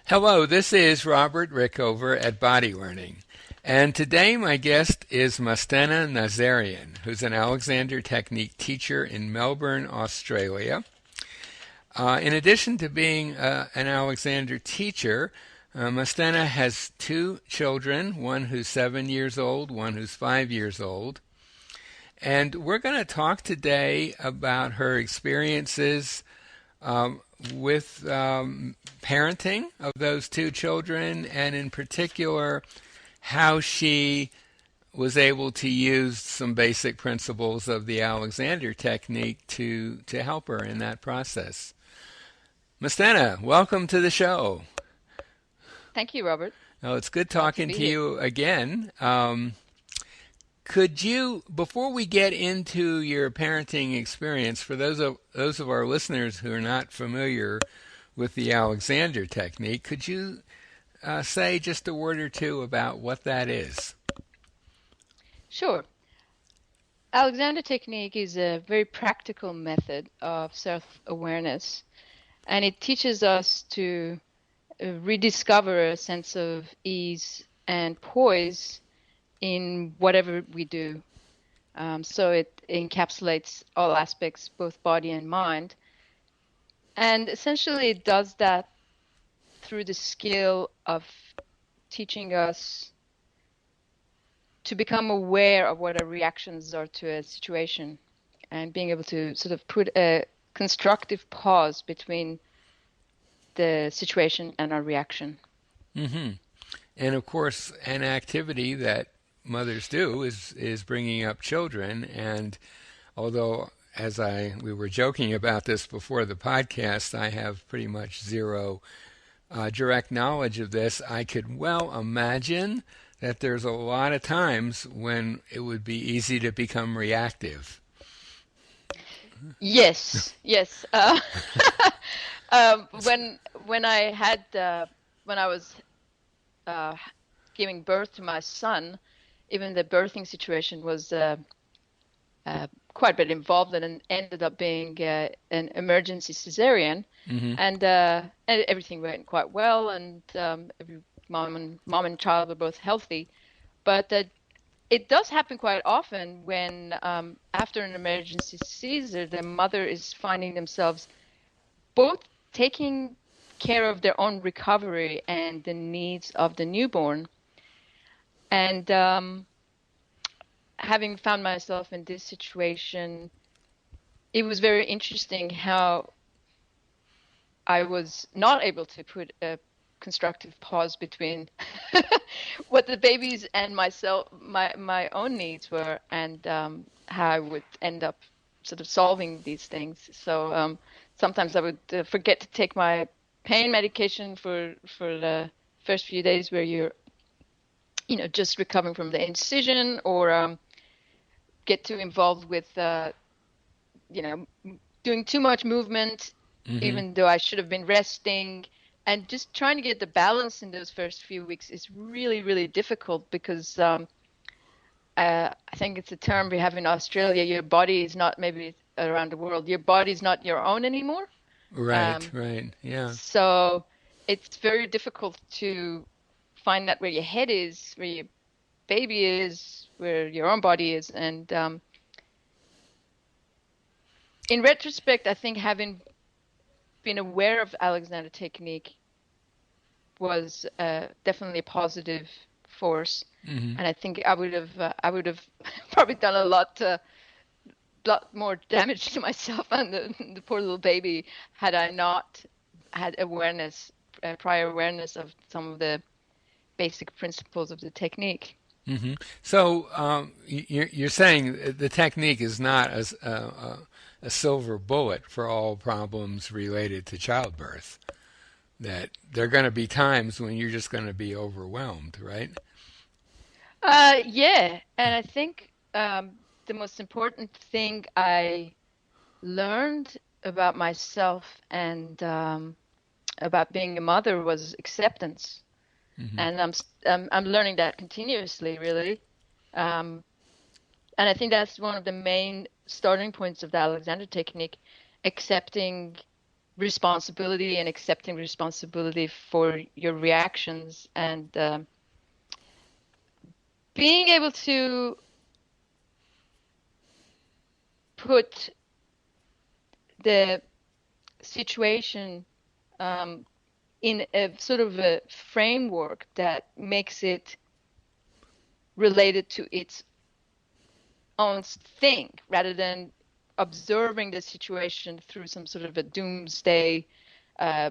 Hello, this is Robert Rickover at Body Learning, and today my guest is Mastena Nazarian, who's an Alexander Technique teacher in Melbourne, Australia. In addition to being an Alexander teacher, Mastena has two children, one who's 7 years old, one who's 5 years old. And we're going to talk today about her experiences with parenting of those two children, and in particular, how she was able to use some basic principles of the Alexander technique to help her in that process. Mastena, welcome to the show. Thank you, Robert. Well, it's good Glad to talking be to here. you again. Could you, before we get into your parenting experience, for those of our listeners who are not familiar with the Alexander technique, could you say just a word or two about what that is? Sure. Alexander Technique is a very practical method of self-awareness, and it teaches us to rediscover a sense of ease and poise in whatever we do. So it encapsulates all aspects, both body and mind. And essentially, it does that through the skill of teaching us to become aware of what our reactions are to a situation and being able to sort of put a constructive pause between the situation and our reaction. Mm-hmm. And of course, an activity that mothers do is bringing up children. And although, we were joking about this before the podcast, I have pretty much zero direct knowledge of this. I could well imagine that there's a lot of times when it would be easy to become reactive. Yes, yes. When I had when I was uh, giving birth to my son, even the birthing situation was quite a bit involved and ended up being an emergency cesarean, Mm-hmm. and everything went quite well, and every mom and child were both healthy. But it does happen quite often when after an emergency Caesar, the mother is finding themselves both taking care of their own recovery and the needs of the newborn. And having found myself in this situation, it was very interesting how I was not able to put a constructive pause between what the babies and myself, my own needs were, and how I would end up sort of solving these things. So sometimes I would forget to take my pain medication for the first few days where you're, just recovering from the incision, or get too involved with, you know, doing too much movement, Mm-hmm. even though I should have been resting. And just trying to get the balance in those first few weeks is really, really difficult because I think it's a term we have in Australia. Your body is not, maybe around the world, your body is not your own anymore. Right, Um, right, yeah. so it's very difficult to find that where your head is, where your baby is, where your own body is. And in retrospect, I think having been aware of Alexander Technique was definitely a positive force, Mm-hmm. and I think I would have probably done a lot more damage to myself and the poor little baby had I not had awareness, prior awareness of some of the basic principles of the technique. Mm-hmm. So you're saying the technique is not a silver bullet for all problems related to childbirth. That there are going to be times when you're just going to be overwhelmed, right? Yeah, and I think the most important thing I learned about myself and about being a mother was acceptance, Mm-hmm. and I'm learning that continuously, really. Um, and I think that's one of the main starting points of the Alexander technique, accepting responsibility and accepting responsibility for your reactions, and being able to put the situation in a sort of a framework that makes it related to its own thing, rather than observing the situation through some sort of a doomsday uh,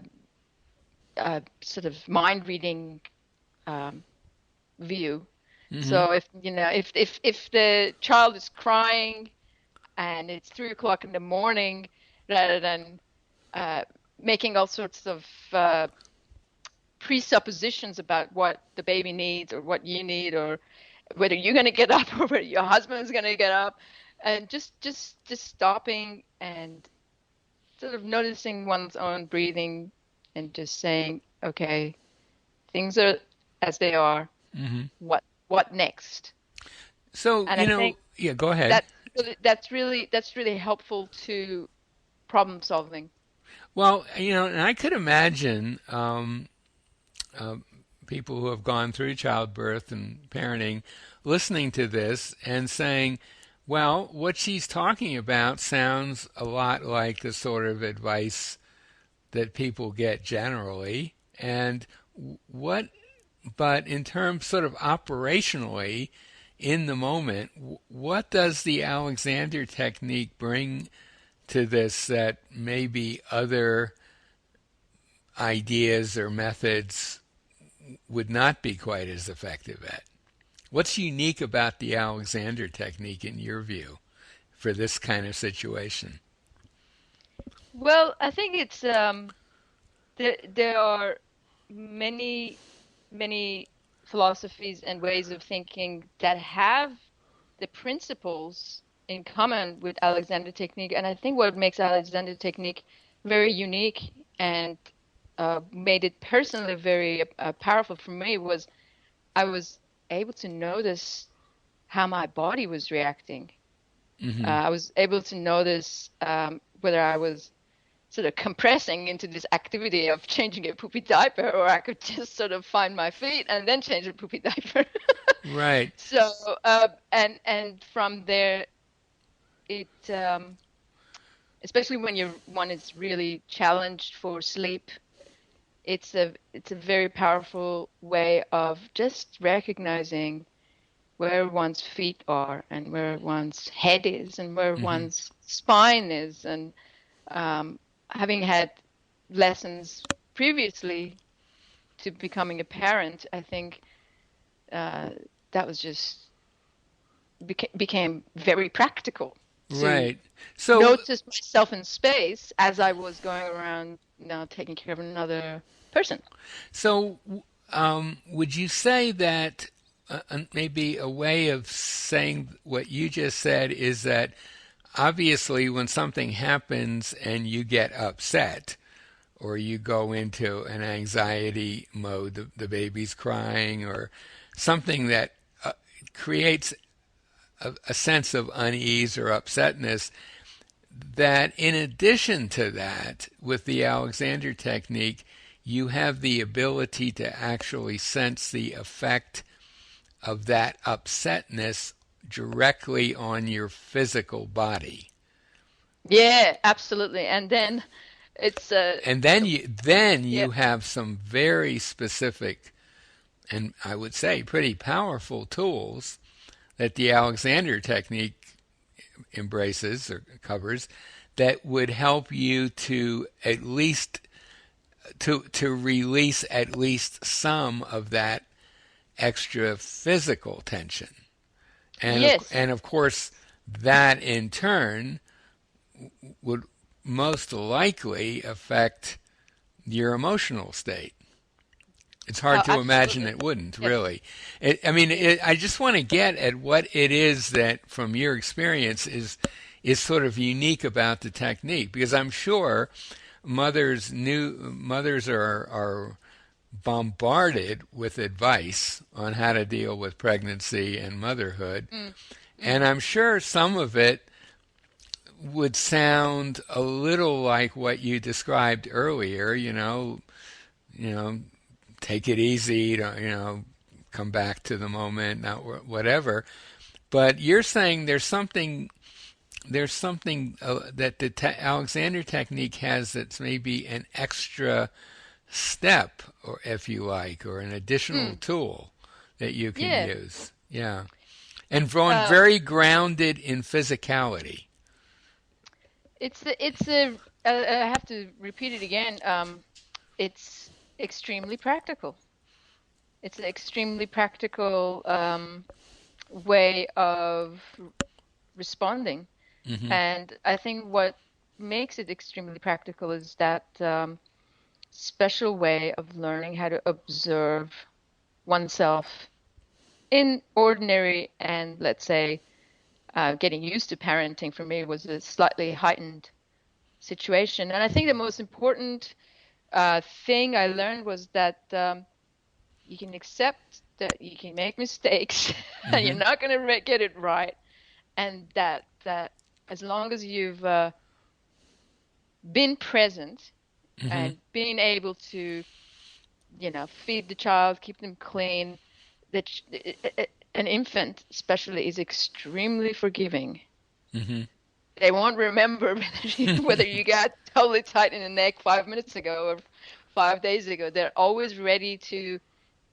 sort of mind reading view. Mm-hmm. So if the child is crying and it's 3 o'clock in the morning, rather than making all sorts of presuppositions about what the baby needs or what you need, or whether you're going to get up or whether your husband's going to get up, and just stopping and sort of noticing one's own breathing and just saying, okay, things are as they are. Mm-hmm. What next? So, And I think yeah, go ahead. that's really helpful to problem solving. Well, and I could imagine people who have gone through childbirth and parenting listening to this and saying, well, what she's talking about sounds a lot like the sort of advice that people get generally. And what, but in terms sort of operationally, in the moment, what does the Alexander technique bring to this that maybe other ideas or methods would not be quite as effective at? What's unique about the Alexander technique in your view for this kind of situation? Well, I think it's there are many many philosophies and ways of thinking that have the principles in common with Alexander technique, and I think what makes Alexander technique very unique and made it personally very powerful for me was I was able to notice how my body was reacting. Mm-hmm. I was able to notice whether I was sort of compressing into this activity of changing a poopy diaper, or I could just sort of find my feet and then change a poopy diaper. Right. So, and from there, it especially when one is really challenged for sleep, it's a very powerful way of just recognizing where one's feet are and where one's head is and where Mm-hmm. one's spine is. And having had lessons previously to becoming a parent, I think that was just became very practical to Right. So, notice myself in space as I was going around now taking care of another person. so, would you say that maybe a way of saying what you just said is that obviously when something happens and you get upset or you go into an anxiety mode, the baby's crying or something that creates a sense of unease or upsetness, that in addition to that, with the Alexander technique, you have the ability to actually sense the effect of that upsetness directly on your physical body. Yeah, absolutely. And then it's And then yeah, you have some very specific and I would say pretty powerful tools that the Alexander technique embraces or covers that would help you to at least to release at least some of that extra physical tension. yes. And of course that in turn would most likely affect your emotional state. It's Oh, hard to imagine absolutely. it wouldn't, Yes. really. I just want to get at what it is that, from your experience, is sort of unique about the technique, because I'm sure mothers are bombarded with advice on how to deal with pregnancy and motherhood, Mm, and mm. I'm sure some of it would sound a little like what you described earlier, you know, take it easy, come back to the moment, not whatever. But you're saying there's something that the Alexander technique has that's maybe an extra step, or if you like, or an additional Mm, tool that you can yeah. use. Yeah. And Vaughn, Uh, very grounded in physicality. I have to repeat it again. It's extremely practical. It's an extremely practical way of responding. Hmm. And I think what makes it extremely practical is that special way of learning how to observe oneself in ordinary and, let's say, getting used to parenting for me was a slightly heightened situation. And I think the most important thing I learned was that you can accept that you can make mistakes and you're Hmm. not going to get it right, and that as long as you've been present Hmm. and being able to, feed the child, keep them clean, that an infant especially is extremely forgiving. Hmm. They won't remember whether you got totally tight in the neck 5 minutes ago or 5 days ago. They're always ready to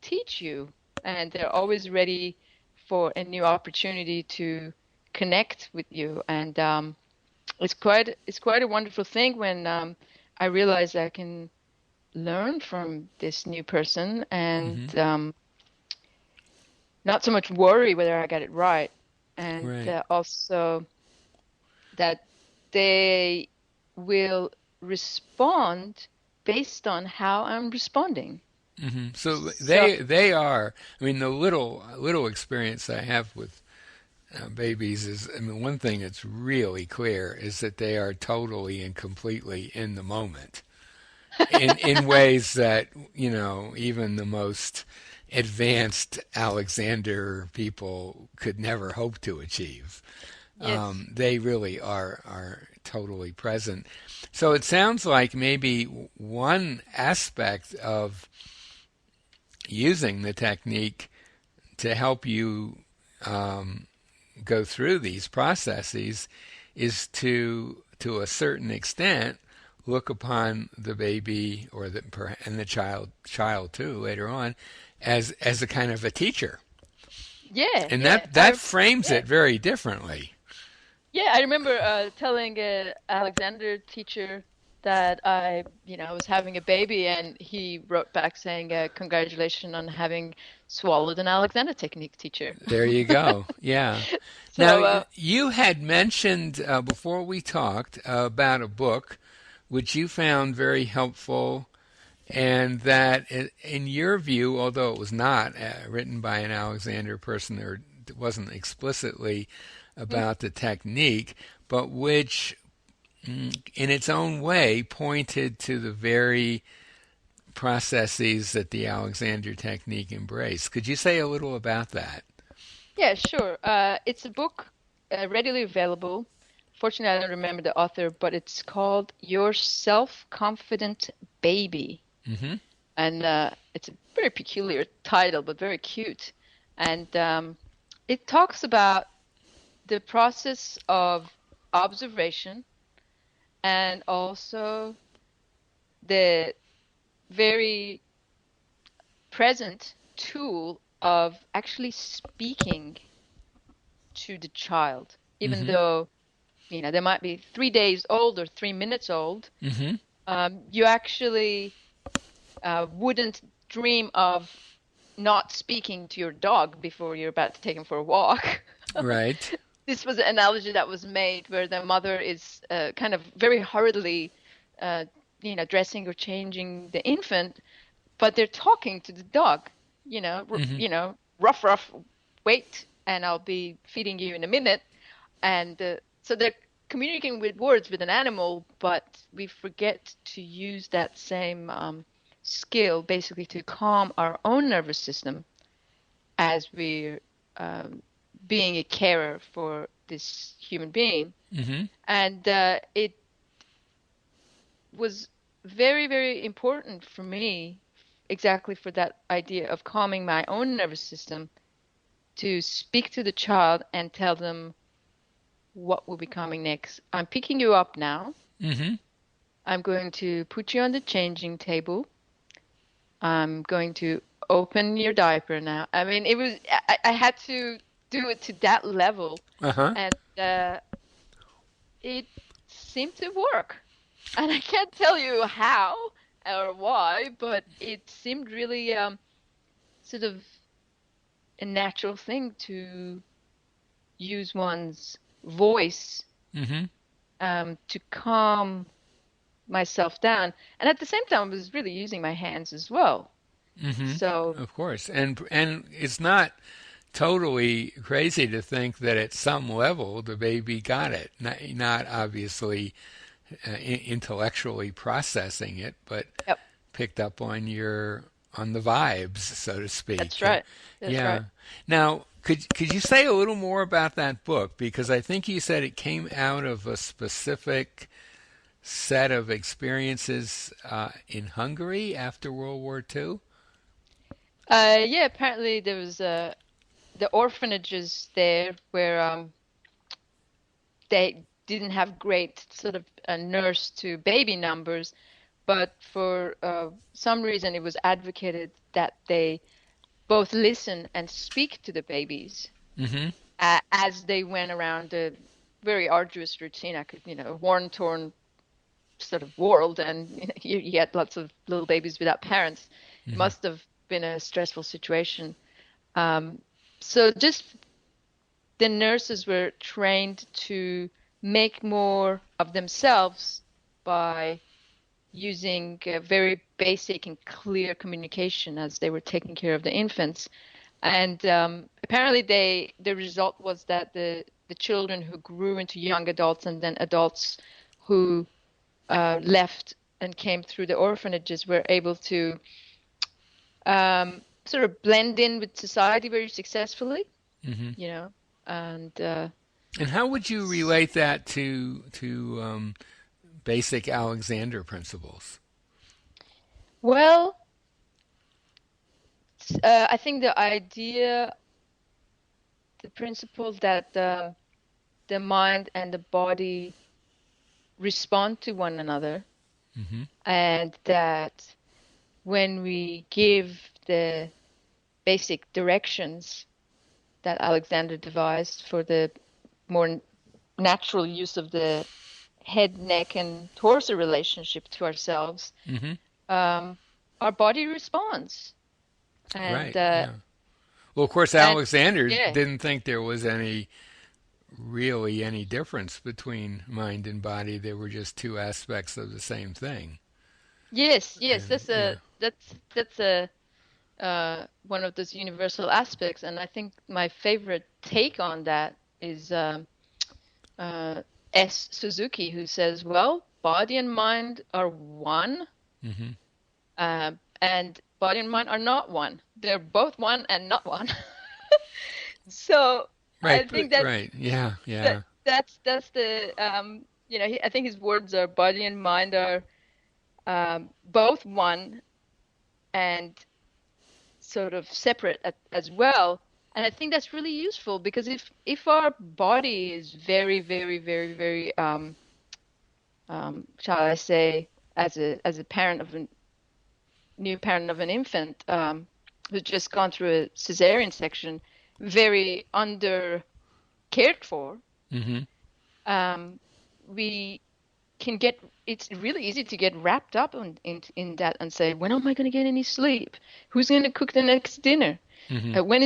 teach you, and they're always ready for a new opportunity to connect with you. And it's quite a wonderful thing when I realize I can learn from this new person and Hmm. not so much worry whether I got it right, and Right. also that they will respond based on how I'm responding. So So, they are. I mean, the little experience I have with babies is. I mean, one thing that's really clear is that they are totally and completely in the moment, in ways that even the most advanced Alexander people could never hope to achieve. yes. They really are totally present. So it sounds like maybe one aspect of using the technique to help you um, go through these processes is to a certain extent look upon the baby or and the child too later on as a kind of a teacher, Yeah, and yeah. that frames Yeah. it very differently. Yeah, I remember telling a Alexander teacher that I was having a baby, and he wrote back saying, "Congratulations on having swallowed an Alexander technique teacher." There you go. Yeah. Now, So, you had mentioned before we talked about a book which you found very helpful, and that, in your view, although it was not written by an Alexander person or it wasn't explicitly mm, about the technique, but which, in its own way, pointed to the very processes that the Alexander technique embraced. Could you say a little about that? yeah, sure. It's a book readily available. Fortunately, I don't remember the author, but it's called Your Self-Confident Baby. Hmm. And it's a very peculiar title, but very cute. And it talks about the process of observation and also the very present tool of actually speaking to the child, even Hmm. though, they might be 3 days old or 3 minutes old. Hmm. You actually wouldn't dream of not speaking to your dog before you're about to take him for a walk. Right. This was an analogy that was made where the mother is kind of very hurriedly, uh, dressing or changing the infant, but they're talking to the dog, Hmm. rough, rough, wait, and I'll be feeding you in a minute. And so they're communicating with words with an animal, but we forget to use that same skill basically to calm our own nervous system as we're um, being a carer for this human being. Mm-hmm. And it was very, very important for me, exactly for that idea of calming my own nervous system, to speak to the child and tell them what will be coming next. I'm picking you up now. Mm-hmm. I'm going to put you on the changing table. I'm going to open your diaper now. I mean, I had to do it to that level, Uh-huh. and it seemed to work. And I can't tell you how or why, but it seemed really sort of a natural thing to use one's voice Mm-hmm. to calm myself down. And at the same time, I was really using my hands as well. So, Mm-hmm. Of course. And it's not totally crazy to think that at some level the baby got it. Not obviously intellectually processing it, but yep, picked up on the vibes, so to that's speak. right. That's right. Yeah. Now, could you say a little more about that book? Because I think you said it came out of a specific set of experiences in Hungary after World War II. Yeah, apparently there was the orphanages there where they didn't have great sort of nurse to baby numbers, but for some reason it was advocated that they both listen and speak to the babies Mm-hmm. as they went around a very arduous routine. I could, war-torn sort of world, and you had lots of little babies without parents. It Mm-hmm. must have been a stressful situation. So just the nurses were trained to make more of themselves by using very basic and clear communication as they were taking care of the infants. And apparently, the result was that the children who grew into young adults and then adults who left and came through the orphanages were able to sort of blend in with society very successfully, Mm-hmm. you know, and And how would you relate that to basic Alexander principles? well, I think the idea, the principle that the mind and the body respond to one another, Mm-hmm. and that when we give the basic directions that Alexander devised for the more natural use of the head, neck, and torso relationship to ourselves, Mm-hmm. our body responds. And Right. Yeah. Well, of course, and Alexander yeah, didn't think there was really any difference between mind and body. They were just two aspects of the same thing. yes, yes, And yeah. that's a one of those universal aspects. And I think my favorite take on that is uh, S. Suzuki, who says, well, body and mind are one, Mm-hmm. and body and mind are not one. They're both one and not one. So I Right. think that Right. Yeah. that Yeah. that's the I think his words are body and mind are both one and sort of separate as well. And I think that's really useful because if our body is very, very, very, very shall I say, as a parent of a new parent of an infant who's just gone through a cesarean section, very under cared for, Mm-hmm. um, we can get it's really easy to get wrapped up in that and say, when am I going to get any sleep? Who's going to cook the next dinner? Mm-hmm. When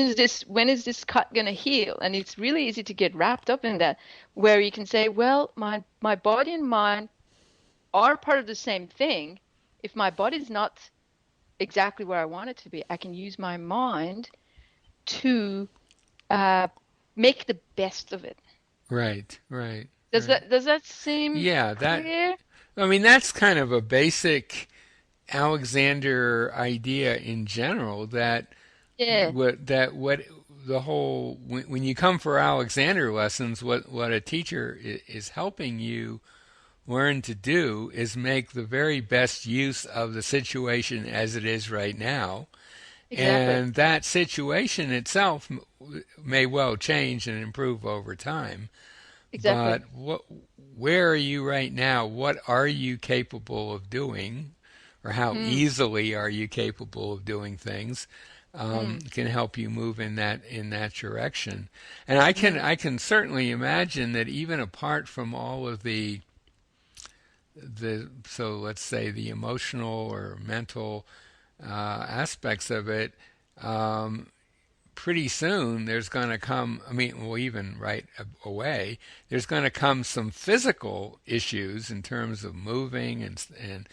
is this cut going to heal? And it's really easy to get wrapped up in that, where you can say, well, my body and mind are part of the same thing. If my body's not exactly where I want it to be, I can use my mind to uh, make the best of it. Right. Right. Does Right. that seem Yeah. clear? I mean, that's kind of a basic Alexander idea in general, that Yeah. what the whole when you come for Alexander lessons, what a teacher is helping you learn to do is make the very best use of the situation as it is right now. Exactly. And that situation itself may well change and improve over time. Exactly. But where are you right now? What are you capable of doing? Or how Mm, easily are you capable of doing things? mm, Can help you move in that direction. And I can certainly imagine that even apart from all of the so let's say the emotional or mental aspects of it, um, pretty soon there's going to come, I mean, well, even right away, there's going to come some physical issues in terms of moving and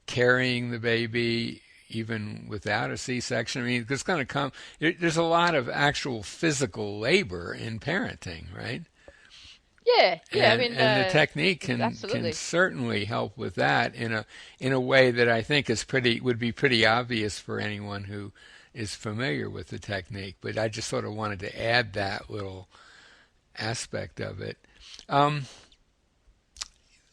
carrying the baby even without a C-section. I mean, there's going to come, there's a lot of actual physical labor in parenting, right? yeah. Yeah. I And mean, and the technique can absolutely. certainly help with that in a way that I think is pretty would be pretty obvious for anyone who is familiar with the technique. But I just sort of wanted to add that little aspect of it.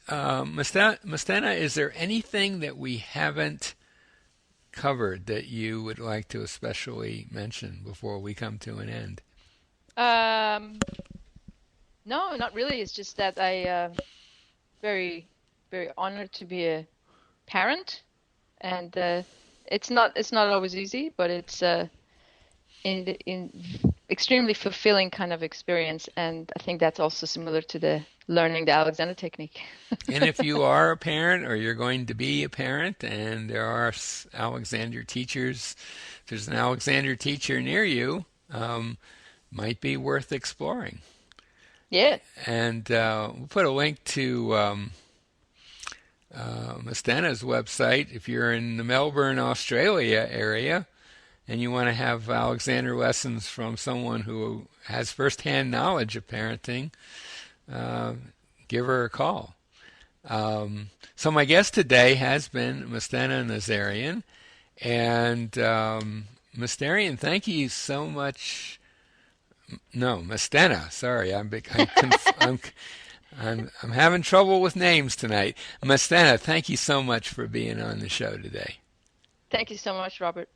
Um, Mastena, is there anything that we haven't covered that you would like to especially mention before we come to an end? Um, no, not really. It's just that very, very honored to be a parent, and it's not always easy, but it's in extremely fulfilling kind of experience, and I think that's also similar to the learning the Alexander technique. And if you are a parent or you're going to be a parent and there are Alexander teachers, if there's an Alexander teacher near you, might be worth exploring. Yeah. And we'll put a link to Mastena's website if you're in the Melbourne, Australia area and you want to have Alexander lessons from someone who has firsthand knowledge of parenting, uh, give her a call. So my guest today has been Mastena Nazarian, and Mastarian, thank you so much. No, Mastena. Sorry, I'm having trouble with names tonight. Mastena, thank you so much for being on the show today. Thank you so much, Robert.